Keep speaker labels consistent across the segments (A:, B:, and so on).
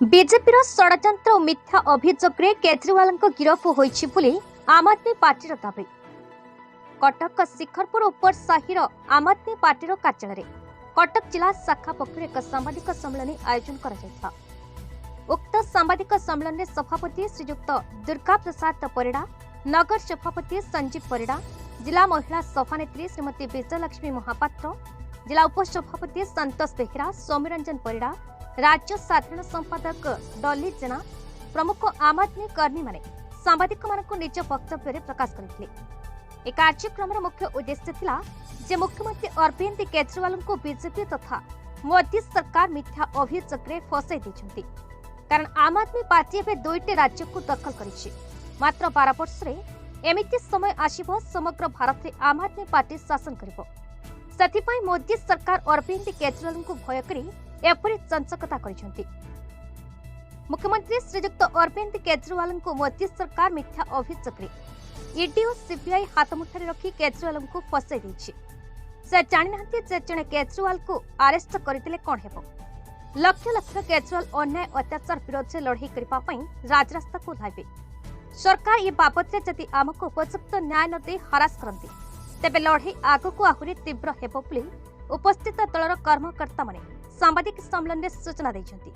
A: BJP षड़यंत्र और मिथ्या अभियोग केजरीवाल गिरफ होइछि बोली आम आदमी पार्टी दाबी। कटक शिखरपुर उपर साहिर आम आदमी पार्टी कार्यालय कटक जिला शाखा पक्ष एक सांबादिक सम्मेलन आयोजन करा। उक्त सांबादिक सम्मेलन में सभापति श्रीयुक्त दुर्गा प्रसाद परिड़ा, नगर सभापति संजीव परिड़ा, जिला महिला सभानेत्री श्रीमती विजयलक्ष्मी महापात्र, जिला उपसभापति संतोष बेहेरा, सौम्यरंजन परिड़ा, राज्य साधारण संपादक डॉली जेना प्रमुख आम आदमी कर्मी माने सांबादिक मानक निज वक्तव्य प्रकाश करते। एक कार्यक्रम मुख्य उद्देश्य थिला जे मुख्यमंत्री अरविंद केजरीवाल को बीजेपी तथा मोदी सरकार मिथ्या अभियोग फसाई देछंती। कारण आम आदमी पार्टी एवं दुईटी राज्य को दखल करिछि। मात्र 12 वर्ष रे एमिति समय आसीबो समग्र भारत रे आम आदमी पार्टी शासन करिबो। सथिपाई मोदी सरकार अरविंद केजरीवाल को भय करी एपरी चंचकता करिसेंती। मुख्यमंत्री श्रीयुक्त अरविंद केजरीवाल को मोदी सरकार मिथ्या अभियोग ईडी और सीबीआई हाथ मुठारे रखी केजरीवाल को फसाई देछि। से जानि नाहंती जे जणे केजरीवाल को अरेस्ट करथिले कोन हेबो। लक्ष लक्ष केजरीवाल अन्याय अत्याचार विरोध लड़ाई करबा पई राजरास्ता को धाइबे। सरकार ये बाबत जदि आमको उपयुक्त न्याय न दे हरास करंती तेबे लड़ाई आगो को आहुरी तीव्र हेबो बोली उपस्थित दलर कर्मकर्ता माने सांबादिक सम्मेलन में सूचना दैछंती।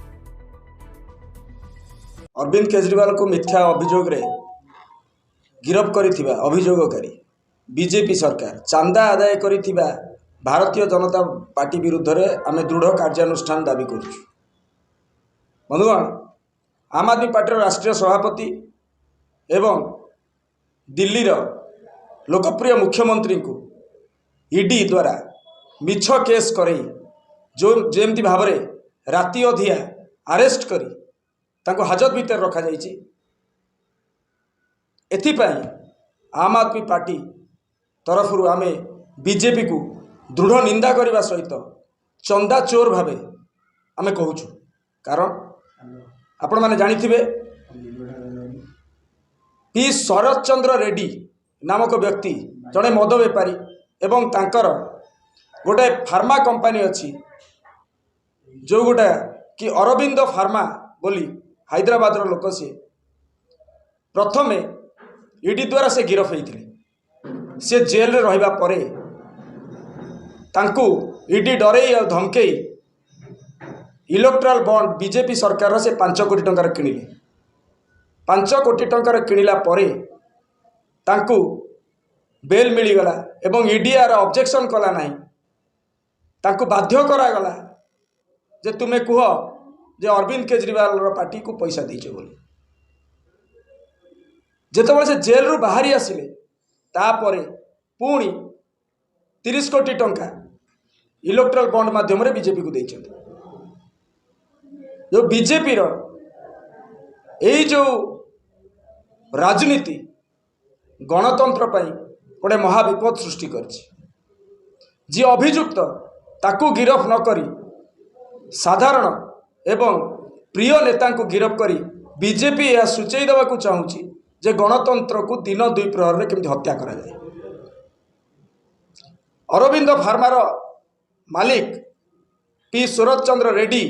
B: अरविंद केजरीवाल को मिथ्या अभियोग रे गिरफ करिथिबा अभियोगकारी बीजेपी सरकार चांदा आदाय करिथिबा भारतीय जनता पार्टी विरुद्ध रे आमे दृढ़ कार्यानुष्ठान दाबी करूछु। बंधुगण, आम आदमी पार्टी राष्ट्रीय सभापति एवं दिल्ली लोकप्रिय मुख्यमंत्री को ईडी द्वारा मिछ केस करई जो जेमती भाव राति अधिया अरेस्ट करी तांको हाजत भीतर रखा जाइछि। एथिपाई आम आदमी पार्टी तरफ आमे बीजेपी को दृढ़ निंदा करने सहित चंदा चोर भावे आमे कहूछु। कारण आपण माने जानिथिबे पी शरद चंद्र रेड्डी नामक व्यक्ति जड़े मद बेपारी एवं तांकर गोटे फार्मा कंपनी अच्छी जो गोटा कि अरविंद फार्मा बोली हैदराबाद लोक सी प्रथम ईडी द्वारा से गिरफ होते से जेल रे रहिबा परे तांकू ईडी डरई और धमकई इलेक्ट्राल बॉन्ड बीजेपी सरकार से 5 कोटी टंकार किଣିले। 5 कोटी टंकार किଣିला परे तांकू बेल मिलगला एवं ईडी आर ऑब्जेक्शन कला नहीं। तांकू बाध्य करागला जे तुम्हें कुह जे अरविंद केजरीवाल पार्टी को पैसा दीचे बोली। जेतबे से जेल रु बाहरी आसिले तापरे पुणी 30 कोटी टंका इलेक्ट्रल बॉन्ड माध्यम रे बीजेपी को देइछन। जो बीजेपी रो एई जो राजनीति गणतंत्र पई गोटे महाविपद सृष्टि करछि। जी अभियुक्त ताकू गिरफ न करी साधारण एवं प्रिय नेता को गिरफ करी बीजेपी यह सूचई देवा को चाहूँगी जे गणतंत्र को दिन 2 प्रहर में केमती हत्या करा जाए। अरविंद फार्मार मालिक पी शरद चंद्र रेड्डी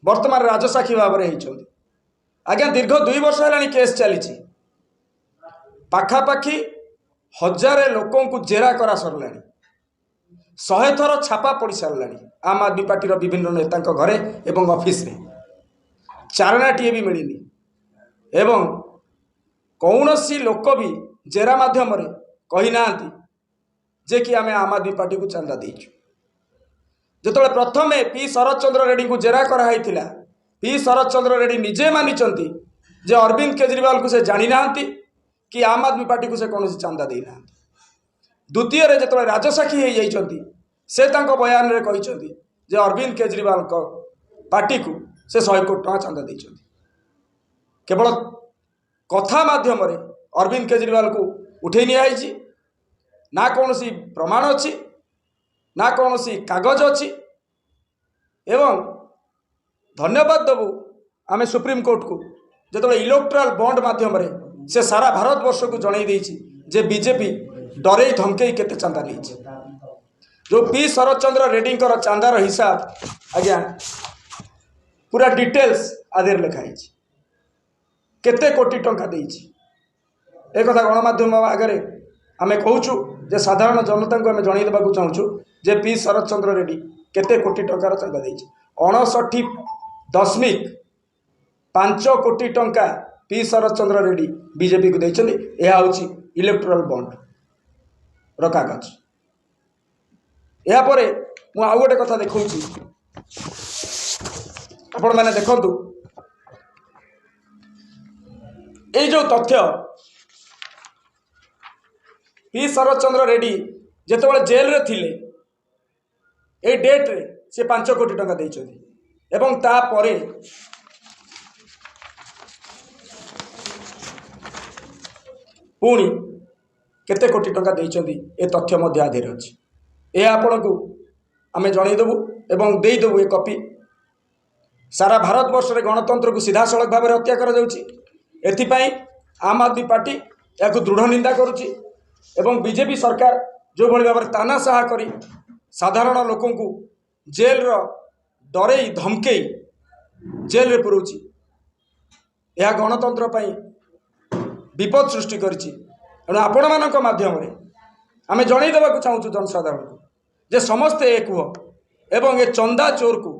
B: वर्तमान राजसाक्षी भाव में होती। आज्ञा दीर्घ 2 वर्ष है केस चली पाखापाखि 1000 लोकों को जेरा करा सरला 100 थर छापा पड़ सारा आम आदमी पार्टी विभिन्न नेता घरे एवं ऑफिस रे चारणाटीए भी मिलनी एवं कौन सी लोक भी जेरा माध्यम कही ना जे कि आम आम आदमी पार्टी को चंदा देचु। जो प्रथम पी शरद चंद्र रेड्डी को जेरा कराई पी शरद चंद्र रेड्डी निजे मानी जे अरविंद केजरीवाल को से जानी ना कि आम आदमी पार्टी को से कौन चंदा देना। द्वितीय जो राजसाक्षी हो जाइछंती से तांको बयान रे कहिछंती जे अरविंद केजरीवाल को पार्टी को से 100 कोटी टका चंदा देइछंती। केवल कथा माध्यम रे अरविंद केजरीवाल को उठे नि आइछि। ना कौनसी प्रमाण अच्छी ना कौनसी कागज अच्छी। एवं धन्यवाद देबू आमे सुप्रीम कोर्ट को जो इलेक्ट्राल बॉन्ड माध्यम रे से सारा भारत वर्ष को जणाई देइछि जे बीजेपी डरे धमकई केते चंदा नहीं। जो पी शरद चंद्र रेड्डी चांदार हिसाब आज्ञा पूरा डिटेल्स आधे लिखाई केते कोटी टंका देइछि एक कथा गणमाध्यम आगे आमे कहूँ जे साधारण जनता को आमे जणई देबाकू चाहूँ जे पी शरद चंद्र रेड्डी केते कोटी टंकार चंदा देइछि 59.5 कोटी टंका पी शरद चंद्र रेड्डी बीजेपी को देइछन्ति एहा होछि इलेक्टोरल बॉन्ड रो कागज या परे मु आउ गोटे कथा देखौछि आपण माने देखंतु ए जो तथ्य पी शरद चंद्र रेड्डी जेतेबेले जेल रे थिले ए डेट रे से 5 कोटी टंका देइछन्ति एवं ता परे पुणी केते कोटी टंका देइछन्ति ए तथ्य मध्य आधेर अछि ए आपण को आमे जणई देबु एवं देई देबु ए कॉपी सारा भारत वर्ष रे गणतंत्र को सीधा सड़क भाव में हत्या करा जाउछि एथिपाई आम आदमी पार्टी या दृढ़ निंदा करुछि एवं बीजेपी सरकार जो भली भाव तानाशाह करी साधारण लोकों को जेल रो डरई धमकई जेल रे पुरौछि यह गणतंत्र पई विपद सृष्टि करिछि एणु आपण मानक माध्यम रे आमे जणई देबाकू चाहूछु जनसाधारण को जे समस्ते एक हुआ एवं ए चंदा चोर को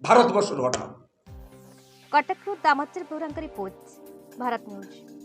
B: भारत वर्ष हटाओ।
A: कटकरू दामोदर बोहराଙ୍କ रिपोर्ट भारत न्यूज।